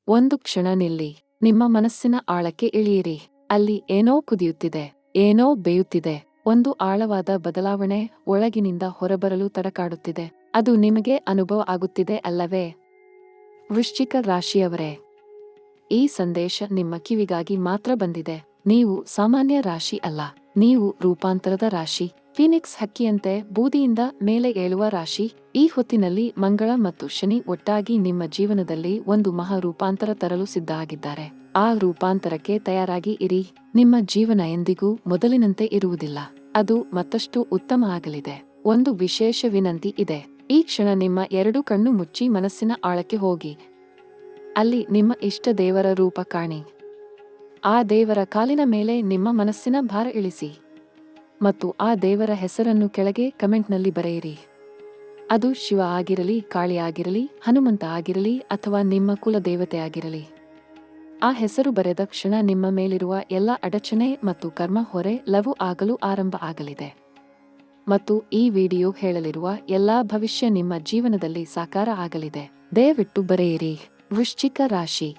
ಒಂದು ಕ್ಷಣ ನಿಲ್ಲಿ. ನಿಮ್ಮ ಮನಸ್ಸಿನ ಆಳಕ್ಕೆ ಇಳಿಯಿರಿ. ಅಲ್ಲಿ ಏನೋ ಕುದಿಯುತ್ತಿದೆ, ಏನೋ ಬೇಯುತ್ತಿದೆ. ಒಂದು ಆಳವಾದ ಬದಲಾವಣೆ ಒಳಗಿನಿಂದ ಹೊರಬರಲು ತಡಕಾಡುತ್ತಿದೆ. ಅದು ನಿಮಗೆ ಅನುಭವ ಆಗುತ್ತಿದೆ ಅಲ್ಲವೇ? ವೃಶ್ಚಿಕ ರಾಶಿಯವರೇ, ಈ ಸಂದೇಶ ನಿಮ್ಮ ಕಿವಿಗಾಗಿ ಮಾತ್ರ ಬಂದಿದೆ. ನೀವು ಸಾಮಾನ್ಯ ರಾಶಿ ಅಲ್ಲ, ನೀವು ರೂಪಾಂತರದ ರಾಶಿ. ಫೀನಿಕ್ಸ್ ಹಕ್ಕಿಯಂತೆ ಬೂದಿಯಿಂದ ಮೇಲೆ ಏಳುವ ರಾಶಿ. ಈ ಹೊತ್ತಿನಲ್ಲಿ ಮಂಗಳ ಮತ್ತು ಶನಿ ಒಟ್ಟಾಗಿ ನಿಮ್ಮ ಜೀವನದಲ್ಲಿ ಒಂದು ಮಹಾ ರೂಪಾಂತರ ತರಲು ಸಿದ್ಧ ಆಗಿದ್ದಾರೆ. ಆ ರೂಪಾಂತರಕ್ಕೆ ತಯಾರಾಗಿ ಇರಿ. ನಿಮ್ಮ ಜೀವನ ಎಂದಿಗೂ ಮೊದಲಿನಂತೆ ಇರುವುದಿಲ್ಲ, ಅದು ಮತ್ತಷ್ಟು ಉತ್ತಮ ಆಗಲಿದೆ. ಒಂದು ವಿಶೇಷ ವಿನಂತಿ ಇದೆ. ಈ ಕ್ಷಣ ನಿಮ್ಮ ಎರಡು ಕಣ್ಣು ಮುಚ್ಚಿ ಮನಸ್ಸಿನ ಆಳಕ್ಕೆ ಹೋಗಿ. ಅಲ್ಲಿ ನಿಮ್ಮ ಇಷ್ಟ ದೇವರ ರೂಪ ಕಾಣಿ. ಆ ದೇವರ ಕಾಲಿನ ಮೇಲೆ ನಿಮ್ಮ ಮನಸ್ಸಿನ ಭಾರ ಇಳಿಸಿ ಮತ್ತು ಆ ದೇವರ ಹೆಸರನ್ನು ಕೆಳಗೆ ಕಮೆಂಟ್ನಲ್ಲಿ ಬರೆಯಿರಿ. ಅದು ಶಿವ ಆಗಿರಲಿ, ಕಾಳಿ ಆಗಿರಲಿ, ಹನುಮಂತ ಆಗಿರಲಿ ಅಥವಾ ನಿಮ್ಮ ಕುಲ ದೇವತೆ ಆಗಿರಲಿ. ಆ ಹೆಸರು ಬರೆದ ಕ್ಷಣ ನಿಮ್ಮ ಮೇಲಿರುವ ಎಲ್ಲ ಅಡಚಣೆ ಮತ್ತು ಕರ್ಮ ಹೊರೆ ಲಘು ಆಗಲು ಆರಂಭ ಆಗಲಿದೆ ಮತ್ತು ಈ ವಿಡಿಯೋ ಹೇಳಲಿರುವ ಎಲ್ಲಾ ಭವಿಷ್ಯ ನಿಮ್ಮ ಜೀವನದಲ್ಲಿ ಸಾಕಾರ ಆಗಲಿದೆ. ದಯವಿಟ್ಟು ಬರೆಯಿರಿ. ವೃಶ್ಚಿಕ ರಾಶಿ.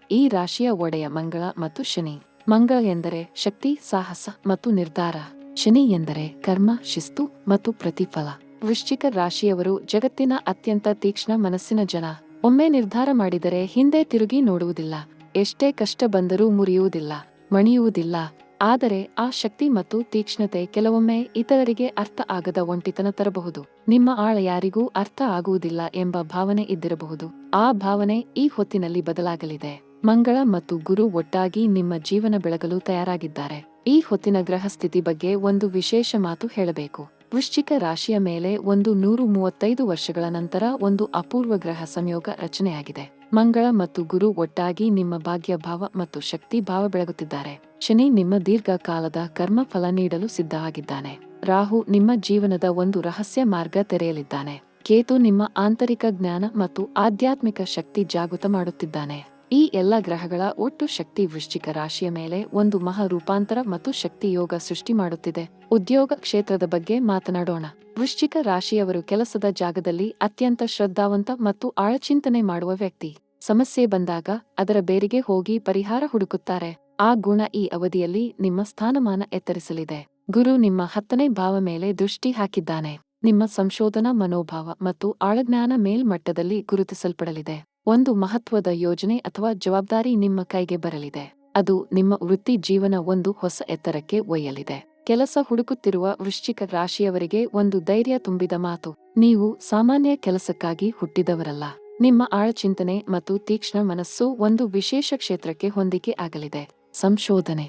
ಈ ರಾಶಿಯ ಒಡೆಯ ಮಂಗಳ ಮತ್ತು ಶನಿ. ಮಂಗಳ ಎಂದರೆ ಶಕ್ತಿ, ಸಾಹಸ ಮತ್ತು ನಿರ್ಧಾರ. ಶನಿ ಎಂದರೆ ಕರ್ಮ, ಶಿಸ್ತು ಮತ್ತು ಪ್ರತಿಫಲ. ವೃಶ್ಚಿಕ ರಾಶಿಯವರು ಜಗತ್ತಿನ ಅತ್ಯಂತ ತೀಕ್ಷ್ಣ ಮನಸ್ಸಿನ ಜನ. ಒಮ್ಮೆ ನಿರ್ಧಾರ ಮಾಡಿದರೆ ಹಿಂದೆ ತಿರುಗಿ ನೋಡುವುದಿಲ್ಲ. ಎಷ್ಟೇ ಕಷ್ಟ ಬಂದರೂ ಮುರಿಯುವುದಿಲ್ಲ, ಮಣಿಯುವುದಿಲ್ಲ. ಆದರೆ ಆ ಶಕ್ತಿ ಮತ್ತು ತೀಕ್ಷ್ಣತೆ ಕೆಲವೊಮ್ಮೆ ಇತರರಿಗೆ ಅರ್ಥ ಆಗದ ಒಂಟಿತನ ತರಬಹುದು. ನಿಮ್ಮ ಆಳ ಯಾರಿಗೂ ಅರ್ಥ ಆಗುವುದಿಲ್ಲ ಎಂಬ ಭಾವನೆ ಇದ್ದಿರಬಹುದು. ಆ ಭಾವನೆ ಈ ಹೊತ್ತಿನಲ್ಲಿ ಬದಲಾಗಲಿದೆ. ಮಂಗಳ ಮತ್ತು ಗುರು ಒಟ್ಟಾಗಿ ನಿಮ್ಮ ಜೀವನ ಬೆಳಗಲು ತಯಾರಾಗಿದ್ದಾರೆ. ಈ ಹೊತ್ತಿನ ಗ್ರಹ ಸ್ಥಿತಿ ಬಗ್ಗೆ ಒಂದು ವಿಶೇಷ ಮಾತು ಹೇಳಬೇಕು. ವೃಶ್ಚಿಕ ರಾಶಿಯ ಮೇಲೆ 135 ವರ್ಷಗಳ ನಂತರ ಒಂದು ಅಪೂರ್ವ ಗ್ರಹ ಸಂಯೋಗ ರಚನೆಯಾಗಿದೆ. ಮಂಗಳ ಮತ್ತು ಗುರು ಒಟ್ಟಾಗಿ ನಿಮ್ಮ ಭಾಗ್ಯ ಭಾವ ಮತ್ತು ಶಕ್ತಿ ಭಾವ ಬೆಳಗುತ್ತಿದ್ದಾರೆ. ಶನಿ ನಿಮ್ಮ ದೀರ್ಘಕಾಲದ ಕರ್ಮ ಫಲ ನೀಡಲು ಸಿದ್ಧ ಆಗಿದ್ದಾನೆ. ರಾಹು ನಿಮ್ಮ ಜೀವನದ ಒಂದು ರಹಸ್ಯ ಮಾರ್ಗ ತೆರೆಯಲಿದ್ದಾನೆ. ಕೇತು ನಿಮ್ಮ ಆಂತರಿಕ ಜ್ಞಾನ ಮತ್ತು ಆಧ್ಯಾತ್ಮಿಕ ಶಕ್ತಿ ಜಾಗೃತ ಮಾಡುತ್ತಿದ್ದಾನೆ. ಈ ಎಲ್ಲ ಗ್ರಹಗಳ ಒಟ್ಟು ಶಕ್ತಿ ವೃಶ್ಚಿಕ ರಾಶಿಯ ಮೇಲೆ ಒಂದು ಮಹಾ ರೂಪಾಂತರ ಮತ್ತು ಶಕ್ತಿ ಯೋಗ ಸೃಷ್ಟಿ ಮಾಡುತ್ತಿದೆ. ಉದ್ಯೋಗ ಕ್ಷೇತ್ರದ ಬಗ್ಗೆ ಮಾತನಾಡೋಣ. ವೃಶ್ಚಿಕ ರಾಶಿಯವರು ಕೆಲಸದ ಜಾಗದಲ್ಲಿ ಅತ್ಯಂತ ಶ್ರದ್ಧಾವಂತ ಮತ್ತು ಆಳಚಿಂತನೆ ಮಾಡುವ ವ್ಯಕ್ತಿ. ಸಮಸ್ಯೆ ಬಂದಾಗ ಅದರ ಬೇರಿಗೆ ಹೋಗಿ ಪರಿಹಾರ ಹುಡುಕುತ್ತಾರೆ. ಆ ಗುಣ ಈ ಅವಧಿಯಲ್ಲಿ ನಿಮ್ಮ ಸ್ಥಾನಮಾನ ಎತ್ತರಿಸಲಿದೆ. ಗುರು ನಿಮ್ಮ 10ನೇ ಭಾವ ಮೇಲೆ ದೃಷ್ಟಿ ಹಾಕಿದ್ದಾನೆ. ನಿಮ್ಮ ಸಂಶೋಧನಾ ಮನೋಭಾವ ಮತ್ತು ಆಳಜ್ಞಾನ ಮೇಲ್ಮಟ್ಟದಲ್ಲಿ ಗುರುತಿಸಲ್ಪಡಲಿದೆ. ಒಂದು ಮಹತ್ವದ ಯೋಜನೆ ಅಥವಾ ಜವಾಬ್ದಾರಿ ನಿಮ್ಮ ಕೈಗೆ ಬರಲಿದೆ. ಅದು ನಿಮ್ಮ ವೃತ್ತಿ ಜೀವನ ಒಂದು ಹೊಸ ಎತ್ತರಕ್ಕೆ ಒಯ್ಯಲಿದೆ. ಕೆಲಸ ಹುಡುಕುತ್ತಿರುವ ವೃಶ್ಚಿಕ ರಾಶಿಯವರಿಗೆ ಒಂದು ಧೈರ್ಯ ತುಂಬಿದ ಮಾತು. ನೀವು ಸಾಮಾನ್ಯ ಕೆಲಸಕ್ಕಾಗಿ ಹುಟ್ಟಿದವರಲ್ಲ. ನಿಮ್ಮ ಆಳಚಿಂತನೆ ಮತ್ತು ತೀಕ್ಷ್ಣ ಮನಸ್ಸು ಒಂದು ವಿಶೇಷ ಕ್ಷೇತ್ರಕ್ಕೆ ಹೊಂದಿಕೆ ಆಗಲಿದೆ. ಸಂಶೋಧನೆ,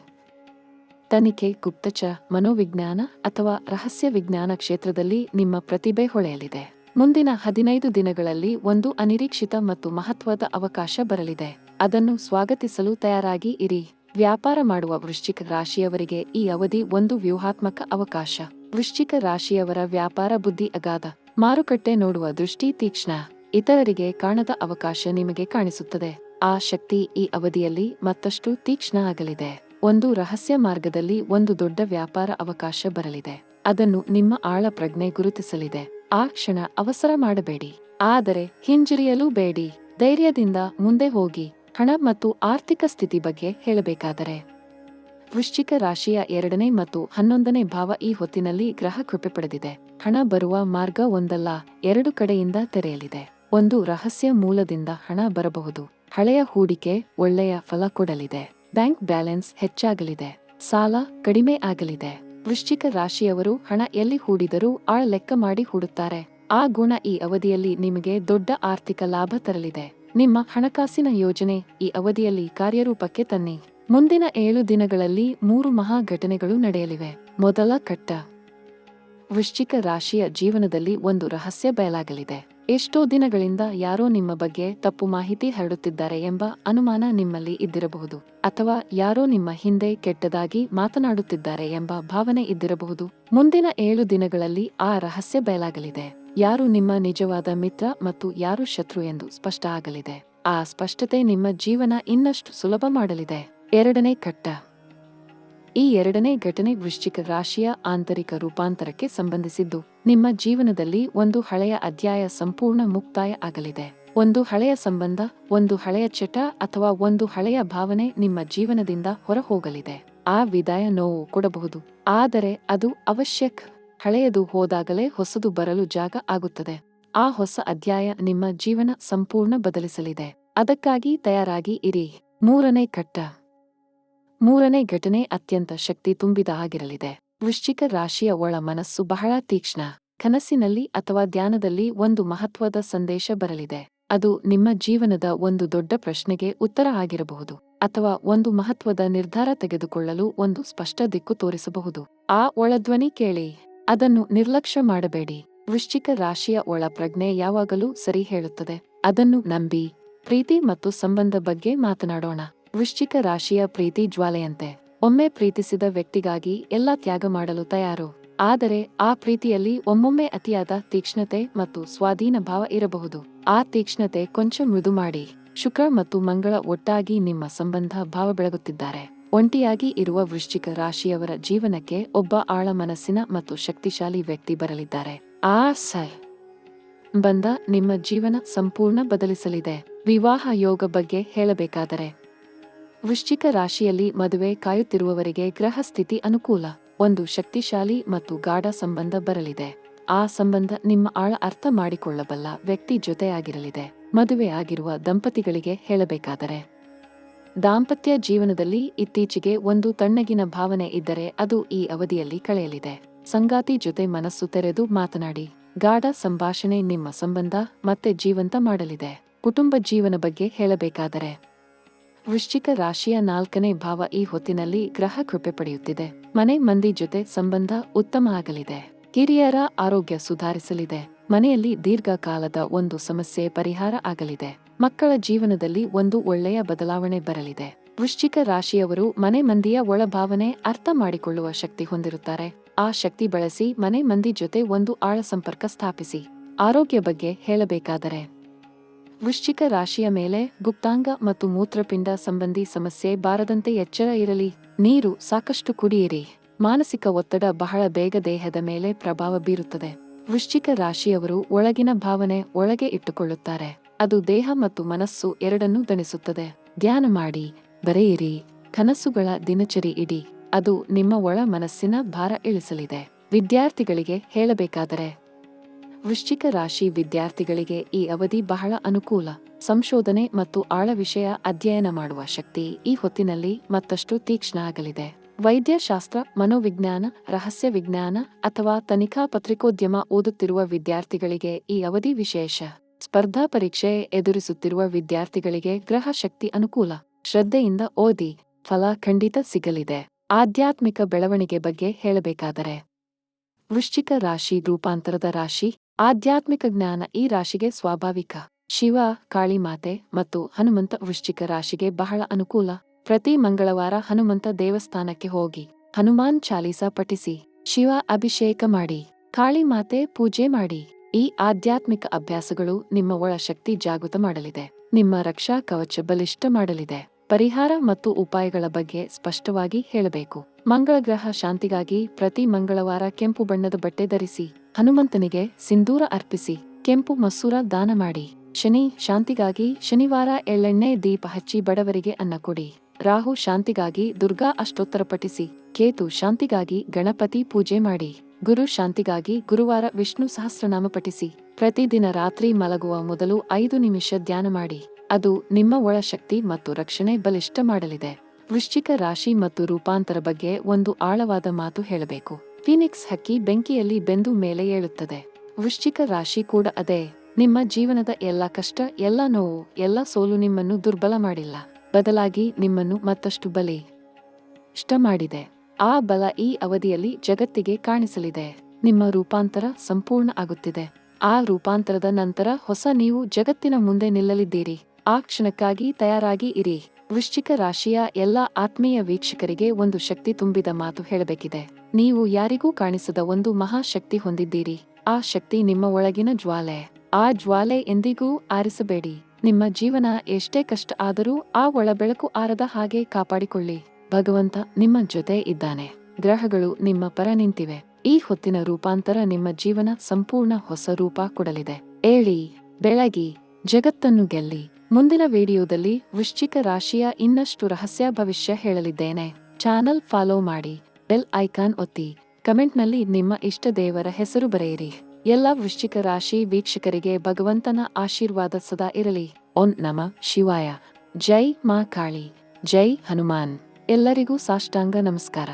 ತನಿಖೆ, ಗುಪ್ತಚರ, ಮನೋವಿಜ್ಞಾನ ಅಥವಾ ರಹಸ್ಯ ವಿಜ್ಞಾನ ಕ್ಷೇತ್ರದಲ್ಲಿ ನಿಮ್ಮ ಪ್ರತಿಭೆ ಹೊಳೆಯಲಿದೆ. ಮುಂದಿನ 15 ದಿನಗಳಲ್ಲಿ ಒಂದು ಅನಿರೀಕ್ಷಿತ ಮತ್ತು ಮಹತ್ವದ ಅವಕಾಶ ಬರಲಿದೆ. ಅದನ್ನು ಸ್ವಾಗತಿಸಲು ತಯಾರಾಗಿ ಇರಿ. ವ್ಯಾಪಾರ ಮಾಡುವ ವೃಶ್ಚಿಕ ರಾಶಿಯವರಿಗೆ ಈ ಅವಧಿ ಒಂದು ವ್ಯೂಹಾತ್ಮಕ ಅವಕಾಶ. ವೃಶ್ಚಿಕ ರಾಶಿಯವರ ವ್ಯಾಪಾರ ಬುದ್ಧಿ ಅಗಾಧ. ಮಾರುಕಟ್ಟೆ ನೋಡುವ ದೃಷ್ಟಿ ತೀಕ್ಷ್ಣ. ಇತರರಿಗೆ ಕಾಣದ ಅವಕಾಶ ನಿಮಗೆ ಕಾಣಿಸುತ್ತದೆ. ಆ ಶಕ್ತಿ ಈ ಅವಧಿಯಲ್ಲಿ ಮತ್ತಷ್ಟು ತೀಕ್ಷ್ಣ ಆಗಲಿದೆ. ಒಂದು ರಹಸ್ಯ ಮಾರ್ಗದಲ್ಲಿ ಒಂದು ದೊಡ್ಡ ವ್ಯಾಪಾರ ಅವಕಾಶ ಬರಲಿದೆ. ಅದನ್ನು ನಿಮ್ಮ ಆಳ ಪ್ರಜ್ಞೆ ಗುರುತಿಸಲಿದೆ. ಆ ಕ್ಷಣ ಅವಸರ ಮಾಡಬೇಡಿ, ಆದರೆ ಹಿಂಜರಿಯಲೂ ಬೇಡಿ. ಧೈರ್ಯದಿಂದ ಮುಂದೆ ಹೋಗಿ. ಹಣ ಮತ್ತು ಆರ್ಥಿಕ ಸ್ಥಿತಿ ಬಗ್ಗೆ ಹೇಳಬೇಕಾದರೆ, ವೃಶ್ಚಿಕ ರಾಶಿಯ 2ನೇ ಮತ್ತು 11ನೇ ಭಾವ ಈ ಹೊತ್ತಿನಲ್ಲಿ ಗ್ರಹ ಕೃಪೆ ಪಡೆದಿದೆ. ಹಣ ಬರುವ ಮಾರ್ಗ ಒಂದಲ್ಲ 2 ಕಡೆಯಿಂದ ತೆರೆಯಲಿದೆ. ಒಂದು ರಹಸ್ಯ ಮೂಲದಿಂದ ಹಣ ಬರಬಹುದು. ಹಳೆಯ ಹೂಡಿಕೆ ಒಳ್ಳೆಯ ಫಲ ಕೊಡಲಿದೆ. ಬ್ಯಾಂಕ್ ಬ್ಯಾಲೆನ್ಸ್ ಹೆಚ್ಚಾಗಲಿದೆ. ಸಾಲ ಕಡಿಮೆ ಆಗಲಿದೆ. ವೃಶ್ಚಿಕ ರಾಶಿಯವರು ಹಣ ಎಲ್ಲಿ ಹೂಡಿದರೂ ಆಳ ಲೆಕ್ಕ ಮಾಡಿ ಹೂಡುತ್ತಾರೆ. ಆ ಗುಣ ಈ ಅವಧಿಯಲ್ಲಿ ನಿಮಗೆ ದೊಡ್ಡ ಆರ್ಥಿಕ ಲಾಭ ತರಲಿದೆ. ನಿಮ್ಮ ಹಣಕಾಸಿನ ಯೋಜನೆ ಈ ಅವಧಿಯಲ್ಲಿ ಕಾರ್ಯರೂಪಕ್ಕೆ ತನ್ನಿ. ಮುಂದಿನ 7 ದಿನಗಳಲ್ಲಿ 3 ಮಹಾ ಘಟನೆಗಳು ನಡೆಯಲಿವೆ. ಮೊದಲ ಘಟ್ಟ, ವೃಶ್ಚಿಕ ರಾಶಿಯ ಜೀವನದಲ್ಲಿ ಒಂದು ರಹಸ್ಯ ಬಯಲಾಗಲಿದೆ. ಎಷ್ಟೋ ದಿನಗಳಿಂದ ಯಾರೋ ನಿಮ್ಮ ಬಗ್ಗೆ ತಪ್ಪು ಮಾಹಿತಿ ಹರಡುತ್ತಿದ್ದಾರೆ ಎಂಬ ಅನುಮಾನ ನಿಮ್ಮಲ್ಲಿ ಇದ್ದಿರಬಹುದು. ಅಥವಾ ಯಾರೋ ನಿಮ್ಮ ಹಿಂದೆ ಕೆಟ್ಟದಾಗಿ ಮಾತನಾಡುತ್ತಿದ್ದಾರೆ ಎಂಬ ಭಾವನೆ ಇದ್ದಿರಬಹುದು. ಮುಂದಿನ 7 ದಿನಗಳಲ್ಲಿ ಆ ರಹಸ್ಯ ಬಯಲಾಗಲಿದೆ. ಯಾರು ನಿಮ್ಮ ನಿಜವಾದ ಮಿತ್ರ ಮತ್ತು ಯಾರು ಶತ್ರು ಎಂದು ಸ್ಪಷ್ಟ ಆಗಲಿದೆ. ಆ ಸ್ಪಷ್ಟತೆ ನಿಮ್ಮ ಜೀವನ ಇನ್ನಷ್ಟು ಸುಲಭ ಮಾಡಲಿದೆ. 2ನೇ ಘಟ್ಟ, ಈ 2ನೇ ಘಟನೆ ವೃಶ್ಚಿಕ ರಾಶಿಯ ಆಂತರಿಕ ರೂಪಾಂತರಕ್ಕೆ ಸಂಬಂಧಿಸಿದ್ದು. ನಿಮ್ಮ ಜೀವನದಲ್ಲಿ ಒಂದು ಹಳೆಯ ಅಧ್ಯಾಯ ಸಂಪೂರ್ಣ ಮುಕ್ತಾಯ ಆಗಲಿದೆ. ಒಂದು ಹಳೆಯ ಸಂಬಂಧ, ಒಂದು ಹಳೆಯ ಚಟ ಅಥವಾ ಒಂದು ಹಳೆಯ ಭಾವನೆ ನಿಮ್ಮ ಜೀವನದಿಂದ ಹೊರಹೋಗಲಿದೆ. ಆ ವಿದಾಯ ನೋವು ಕೊಡಬಹುದು, ಆದರೆ ಅದು ಅವಶ್ಯಕ. ಹಳೆಯದು ಹೋದಾಗಲೇ ಹೊಸದು ಬರಲು ಜಾಗ ಆಗುತ್ತದೆ. ಆ ಹೊಸ ಅಧ್ಯಾಯ ನಿಮ್ಮ ಜೀವನ ಸಂಪೂರ್ಣ ಬದಲಿಸಲಿದೆ. ಅದಕ್ಕಾಗಿ ತಯಾರಾಗಿ ಇರಿ. ಮೂರನೇ ಘಟನೆ ಅತ್ಯಂತ ಶಕ್ತಿ ತುಂಬಿದ ಆಗಿರಲಿದೆ. ವೃಶ್ಚಿಕ ರಾಶಿಯ ಒಳ ಮನಸ್ಸು ಬಹಳ ತೀಕ್ಷ್ಣ. ಕನಸಿನಲ್ಲಿ ಅಥವಾ ಧ್ಯಾನದಲ್ಲಿ ಒಂದು ಮಹತ್ವದ ಸಂದೇಶ ಬರಲಿದೆ. ಅದು ನಿಮ್ಮ ಜೀವನದ ಒಂದು ದೊಡ್ಡ ಪ್ರಶ್ನೆಗೆ ಉತ್ತರ ಆಗಿರಬಹುದು, ಅಥವಾ ಒಂದು ಮಹತ್ವದ ನಿರ್ಧಾರ ತೆಗೆದುಕೊಳ್ಳಲು ಒಂದು ಸ್ಪಷ್ಟ ದಿಕ್ಕು ತೋರಿಸಬಹುದು. ಆ ಒಳಧ್ವನಿ ಕೇಳಿ, ಅದನ್ನು ನಿರ್ಲಕ್ಷ್ಯ ಮಾಡಬೇಡಿ. ವೃಶ್ಚಿಕ ರಾಶಿಯ ಒಳ ಪ್ರಜ್ಞೆ ಯಾವಾಗಲೂ ಸರಿ ಹೇಳುತ್ತದೆ, ಅದನ್ನು ನಂಬಿ. ಪ್ರೀತಿ ಮತ್ತು ಸಂಬಂಧ ಬಗ್ಗೆ ಮಾತನಾಡೋಣ. ವೃಶ್ಚಿಕ ರಾಶಿಯ ಪ್ರೀತಿ ಜ್ವಾಲೆಯಂತೆ. ಒಮ್ಮೆ ಪ್ರೀತಿಸಿದ ವ್ಯಕ್ತಿಗಾಗಿ ಎಲ್ಲ ತ್ಯಾಗ ಮಾಡಲು ತಯಾರು. ಆದರೆ ಆ ಪ್ರೀತಿಯಲ್ಲಿ ಒಮ್ಮೊಮ್ಮೆ ಅತಿಯಾದ ತೀಕ್ಷ್ಣತೆ ಮತ್ತು ಸ್ವಾಧೀನ ಭಾವ ಇರಬಹುದು. ಆ ತೀಕ್ಷ್ಣತೆ ಕೊಂಚ ಮೃದು ಮಾಡಿ. ಶುಕ್ರ ಮತ್ತು ಮಂಗಳ ಒಟ್ಟಾಗಿ ನಿಮ್ಮ ಸಂಬಂಧ ಭಾವ ಬೆಳಗುತ್ತಿದ್ದಾರೆ. ಒಂಟಿಯಾಗಿ ಇರುವ ವೃಶ್ಚಿಕ ರಾಶಿಯವರ ಜೀವನಕ್ಕೆ ಒಬ್ಬ ಆಳ ಮನಸ್ಸಿನ ಮತ್ತು ಶಕ್ತಿಶಾಲಿ ವ್ಯಕ್ತಿ ಬರಲಿದ್ದಾರೆ. ಆ ಬಂಧ ನಿಮ್ಮ ಜೀವನ ಸಂಪೂರ್ಣ ಬದಲಿಸಲಿದೆ. ವಿವಾಹ ಯೋಗ ಬಗ್ಗೆ ಹೇಳಬೇಕಾದರೆ, ವೃಶ್ಚಿಕ ರಾಶಿಯಲ್ಲಿ ಮದುವೆ ಕಾಯುತ್ತಿರುವವರಿಗೆ ಗ್ರಹ ಸ್ಥಿತಿ ಅನುಕೂಲ. ಒಂದು ಶಕ್ತಿಶಾಲಿ ಮತ್ತು ಗಾಢ ಸಂಬಂಧ ಬರಲಿದೆ. ಆ ಸಂಬಂಧ ನಿಮ್ಮ ಆಳ ಅರ್ಥ ಮಾಡಿಕೊಳ್ಳಬಲ್ಲ ವ್ಯಕ್ತಿ ಜೊತೆಯಾಗಿರಲಿದೆ. ಮದುವೆ ಆಗಿರುವ ದಂಪತಿಗಳಿಗೆ ಹೇಳಬೇಕಾದರೆ, ದಾಂಪತ್ಯ ಜೀವನದಲ್ಲಿ ಇತ್ತೀಚೆಗೆ ಒಂದು ತಣ್ಣಗಿನ ಭಾವನೆ ಇದ್ದರೆ ಅದು ಈ ಅವಧಿಯಲ್ಲಿ ಕಳೆಯಲಿದೆ. ಸಂಗಾತಿ ಜೊತೆ ಮನಸ್ಸು ತೆರೆದು ಮಾತನಾಡಿ. ಗಾಢ ಸಂಭಾಷಣೆ ನಿಮ್ಮ ಸಂಬಂಧ ಮತ್ತೆ ಜೀವಂತ ಮಾಡಲಿದೆ. ಕುಟುಂಬ ಜೀವನ ಬಗ್ಗೆ ಹೇಳಬೇಕಾದರೆ, ವೃಶ್ಚಿಕ ರಾಶಿಯ 4ನೇ ಭಾವ ಈ ಹೊತ್ತಿನಲ್ಲಿ ಗ್ರಹ ಕೃಪೆ ಪಡೆಯುತ್ತಿದೆ. ಮನೆ ಮಂದಿ ಜೊತೆ ಸಂಬಂಧ ಉತ್ತಮ ಆಗಲಿದೆ. ಹಿರಿಯರ ಆರೋಗ್ಯ ಸುಧಾರಿಸಲಿದೆ. ಮನೆಯಲ್ಲಿ ದೀರ್ಘಕಾಲದ ಒಂದು ಸಮಸ್ಯೆ ಪರಿಹಾರ ಆಗಲಿದೆ. ಮಕ್ಕಳ ಜೀವನದಲ್ಲಿ ಒಂದು ಒಳ್ಳೆಯ ಬದಲಾವಣೆ ಬರಲಿದೆ. ವೃಶ್ಚಿಕ ರಾಶಿಯವರು ಮನೆ ಮಂದಿಯ ಒಳಭಾವನೆ ಅರ್ಥ ಮಾಡಿಕೊಳ್ಳುವ ಶಕ್ತಿ ಹೊಂದಿರುತ್ತಾರೆ. ಆ ಶಕ್ತಿ ಬಳಸಿ ಮನೆ ಮಂದಿ ಜೊತೆ ಒಂದು ಆಳ ಸಂಪರ್ಕ ಸ್ಥಾಪಿಸಿ. ಆರೋಗ್ಯ ಬಗ್ಗೆ ಹೇಳಬೇಕಾದರೆ, ವೃಶ್ಚಿಕ ರಾಶಿಯ ಮೇಲೆ ಗುಪ್ತಾಂಗ ಮತ್ತು ಮೂತ್ರಪಿಂಡ ಸಂಬಂಧಿ ಸಮಸ್ಯೆ ಬಾರದಂತೆ ಎಚ್ಚರ ಇರಲಿ. ನೀರು ಸಾಕಷ್ಟು ಕುಡಿಯಿರಿ. ಮಾನಸಿಕ ಒತ್ತಡ ಬಹಳ ಬೇಗ ದೇಹದ ಮೇಲೆ ಪ್ರಭಾವ ಬೀರುತ್ತದೆ. ವೃಶ್ಚಿಕ ರಾಶಿಯವರು ಒಳಗಿನ ಭಾವನೆ ಒಳಗೆ ಇಟ್ಟುಕೊಳ್ಳುತ್ತಾರೆ. ಅದು ದೇಹ ಮತ್ತು ಮನಸ್ಸು ಎರಡನ್ನೂ ದಣಿಸುತ್ತದೆ. ಧ್ಯಾನ ಮಾಡಿ, ಬರೆಯಿರಿ, ಕನಸುಗಳ ದಿನಚರಿ ಇಡಿ. ಅದು ನಿಮ್ಮ ಒಳ ಮನಸ್ಸಿನ ಭಾರ ಇಳಿಸಲಿದೆ. ವಿದ್ಯಾರ್ಥಿಗಳಿಗೆ ಹೇಳಬೇಕಾದರೆ, ವೃಶ್ಚಿಕ ರಾಶಿ ವಿದ್ಯಾರ್ಥಿಗಳಿಗೆ ಈ ಅವಧಿ ಬಹಳ ಅನುಕೂಲ. ಸಂಶೋಧನೆ ಮತ್ತು ಆಳ ವಿಷಯ ಅಧ್ಯಯನ ಮಾಡುವ ಶಕ್ತಿ ಈ ಹೊತ್ತಿನಲ್ಲಿ ಮತ್ತಷ್ಟು ತೀಕ್ಷ್ಣ ಆಗಲಿದೆ. ವೈದ್ಯಶಾಸ್ತ್ರ, ಮನೋವಿಜ್ಞಾನ, ರಹಸ್ಯ ವಿಜ್ಞಾನ ಅಥವಾ ತನಿಖಾ ಪತ್ರಿಕೋದ್ಯಮ ಓದುತ್ತಿರುವ ವಿದ್ಯಾರ್ಥಿಗಳಿಗೆ ಈ ಅವಧಿ ವಿಶೇಷ. ಸ್ಪರ್ಧಾ ಪರೀಕ್ಷೆ ಎದುರಿಸುತ್ತಿರುವ ವಿದ್ಯಾರ್ಥಿಗಳಿಗೆ ಗ್ರಹ ಶಕ್ತಿ ಅನುಕೂಲ. ಶ್ರದ್ಧೆಯಿಂದ ಓದಿ, ಫಲ ಖಂಡಿತ ಸಿಗಲಿದೆ. ಆಧ್ಯಾತ್ಮಿಕ ಬೆಳವಣಿಗೆ ಬಗ್ಗೆ ಹೇಳಬೇಕಾದರೆ, ವೃಶ್ಚಿಕ ರಾಶಿ ರೂಪಾಂತರದ ರಾಶಿ. ಆಧ್ಯಾತ್ಮಿಕ ಜ್ಞಾನ ಈ ರಾಶಿಗೆ ಸ್ವಾಭಾವಿಕ. ಶಿವ, ಕಾಳಿಮಾತೆ ಮತ್ತು ಹನುಮಂತ ವೃಶ್ಚಿಕ ರಾಶಿಗೆ ಬಹಳ ಅನುಕೂಲ. ಪ್ರತಿ ಮಂಗಳವಾರ ಹನುಮಂತ ದೇವಸ್ಥಾನಕ್ಕೆ ಹೋಗಿ ಹನುಮಾನ್ ಚಾಲೀಸ ಪಠಿಸಿ, ಶಿವ ಅಭಿಷೇಕ ಮಾಡಿ, ಕಾಳಿಮಾತೆ ಪೂಜೆ ಮಾಡಿ. ಈ ಆಧ್ಯಾತ್ಮಿಕ ಅಭ್ಯಾಸಗಳು ನಿಮ್ಮ ಒಳ ಶಕ್ತಿ ಜಾಗೃತ ಮಾಡಲಿದೆ. ನಿಮ್ಮ ರಕ್ಷಾ ಕವಚ ಬಲಿಷ್ಠ ಮಾಡಲಿದೆ. ಪರಿಹಾರ ಮತ್ತು ಉಪಾಯಗಳ ಬಗ್ಗೆ ಸ್ಪಷ್ಟವಾಗಿ ಹೇಳಬೇಕು. ಮಂಗಳ ಗ್ರಹ ಶಾಂತಿಗಾಗಿ ಪ್ರತಿ ಮಂಗಳವಾರ ಕೆಂಪು ಬಣ್ಣದ ಬಟ್ಟೆ ಧರಿಸಿ, ಹನುಮಂತನಿಗೆ ಸಿಂಧೂರ ಅರ್ಪಿಸಿ, ಕೆಂಪು ಮಸೂರ ದಾನ ಮಾಡಿ. ಶನಿ ಶಾಂತಿಗಾಗಿ ಶನಿವಾರ ಎಳ್ಳೆಣ್ಣೆ ದೀಪ ಹಚ್ಚಿ ಬಡವರಿಗೆ ಅನ್ನ ಕೊಡಿ. ರಾಹು ಶಾಂತಿಗಾಗಿ ದುರ್ಗಾ ಅಷ್ಟೋತ್ತರ ಪಠಿಸಿ. ಕೇತು ಶಾಂತಿಗಾಗಿ ಗಣಪತಿ ಪೂಜೆ ಮಾಡಿ. ಗುರು ಶಾಂತಿಗಾಗಿ ಗುರುವಾರ ವಿಷ್ಣು ಸಹಸ್ರನಾಮ ಪಠಿಸಿ. ಪ್ರತಿದಿನ ರಾತ್ರಿ ಮಲಗುವ ಮೊದಲು 5 ನಿಮಿಷ ಧ್ಯಾನ ಮಾಡಿ. ಅದು ನಿಮ್ಮ ಒಳ ಶಕ್ತಿ ಮತ್ತು ರಕ್ಷಣೆ ಬಲಿಷ್ಠ ಮಾಡಲಿದೆ. ವೃಶ್ಚಿಕ ರಾಶಿ ಮತ್ತು ರೂಪಾಂತರ ಬಗ್ಗೆ ಒಂದು ಆಳವಾದ ಮಾತು ಹೇಳಬೇಕು. ಫೀನಿಕ್ಸ್ ಹಕ್ಕಿ ಬೆಂಕಿಯಲ್ಲಿ ಬೆಂದು ಮೇಲೆ ಏಳುತ್ತದೆ. ವೃಶ್ಚಿಕ ರಾಶಿ ಕೂಡ ಅದೇ. ನಿಮ್ಮ ಜೀವನದ ಎಲ್ಲ ಕಷ್ಟ, ಎಲ್ಲ ನೋವು, ಎಲ್ಲ ಸೋಲು ನಿಮ್ಮನ್ನು ದುರ್ಬಲ ಮಾಡಿಲ್ಲ. ಬದಲಾಗಿ ನಿಮ್ಮನ್ನು ಮತ್ತಷ್ಟು ಬಲಿಷ್ಠ ಮಾಡಿದೆ. ಆ ಬಲ ಈ ಅವಧಿಯಲ್ಲಿ ಜಗತ್ತಿಗೆ ಕಾಣಿಸಲಿದೆ. ನಿಮ್ಮ ರೂಪಾಂತರ ಸಂಪೂರ್ಣ ಆಗುತ್ತಿದೆ. ಆ ರೂಪಾಂತರದ ನಂತರ ಹೊಸ ನೀವು ಜಗತ್ತಿನ ಮುಂದೆ ನಿಲ್ಲಲಿದ್ದೀರಿ. ಆ ಕ್ಷಣಕ್ಕಾಗಿ ತಯಾರಾಗಿ ಇರಿ. ವೃಶ್ಚಿಕ ರಾಶಿಯ ಎಲ್ಲ ಆತ್ಮೀಯ ವೀಕ್ಷಕರಿಗೆ ಒಂದು ಶಕ್ತಿ ತುಂಬಿದ ಮಾತು ಹೇಳಬೇಕಿದೆ. ನೀವು ಯಾರಿಗೂ ಕಾಣಿಸದ ಒಂದು ಮಹಾಶಕ್ತಿ ಹೊಂದಿದ್ದೀರಿ. ಆ ಶಕ್ತಿ ನಿಮ್ಮ ಒಳಗಿನ ಜ್ವಾಲೆ. ಆ ಜ್ವಾಲೆ ಎಂದಿಗೂ ಆರಿಸಬೇಡಿ. ನಿಮ್ಮ ಜೀವನ ಎಷ್ಟೇ ಕಷ್ಟ ಆದರೂ ಆ ಒಳ ಬೆಳಕು ಆರದ ಹಾಗೆ ಕಾಪಾಡಿಕೊಳ್ಳಿ. ಭಗವಂತ ನಿಮ್ಮ ಜೊತೆ ಇದ್ದಾನೆ. ಗ್ರಹಗಳು ನಿಮ್ಮ ಪರ ನಿಂತಿವೆ. ಈ ಹೊತ್ತಿನ ರೂಪಾಂತರ ನಿಮ್ಮ ಜೀವನ ಸಂಪೂರ್ಣ ಹೊಸ ರೂಪ ಕೊಡಲಿದೆ. ಏಳಿ, ಬೆಳಗಿ, ಜಗತ್ತನ್ನು ಗೆಲ್ಲಿ. ಮುಂದಿನ ವಿಡಿಯೋದಲ್ಲಿ ವೃಶ್ಚಿಕ ರಾಶಿಯ ಇನ್ನಷ್ಟು ರಹಸ್ಯ ಭವಿಷ್ಯ ಹೇಳಲಿದ್ದೇನೆ. ಚಾನಲ್ ಫಾಲೋ ಮಾಡಿ, ಬೆಲ್ ಐಕಾನ್ ಒತ್ತಿ, ಕಮೆಂಟ್ನಲ್ಲಿ ನಿಮ್ಮ ಇಷ್ಟ ದೇವರ ಹೆಸರು ಬರೆಯಿರಿ. ಎಲ್ಲ ವೃಶ್ಚಿಕ ರಾಶಿ ವೀಕ್ಷಕರಿಗೆ ಭಗವಂತನ ಆಶೀರ್ವಾದ ಸದಾ ಇರಲಿ. ಓಂ ನಮಃ ಶಿವಾಯ. ಜೈ ಮಾ ಕಾಳಿ, ಜೈ ಹನುಮಾನ್. ಎಲ್ಲರಿಗೂ ಸಾಷ್ಟಾಂಗ ನಮಸ್ಕಾರ.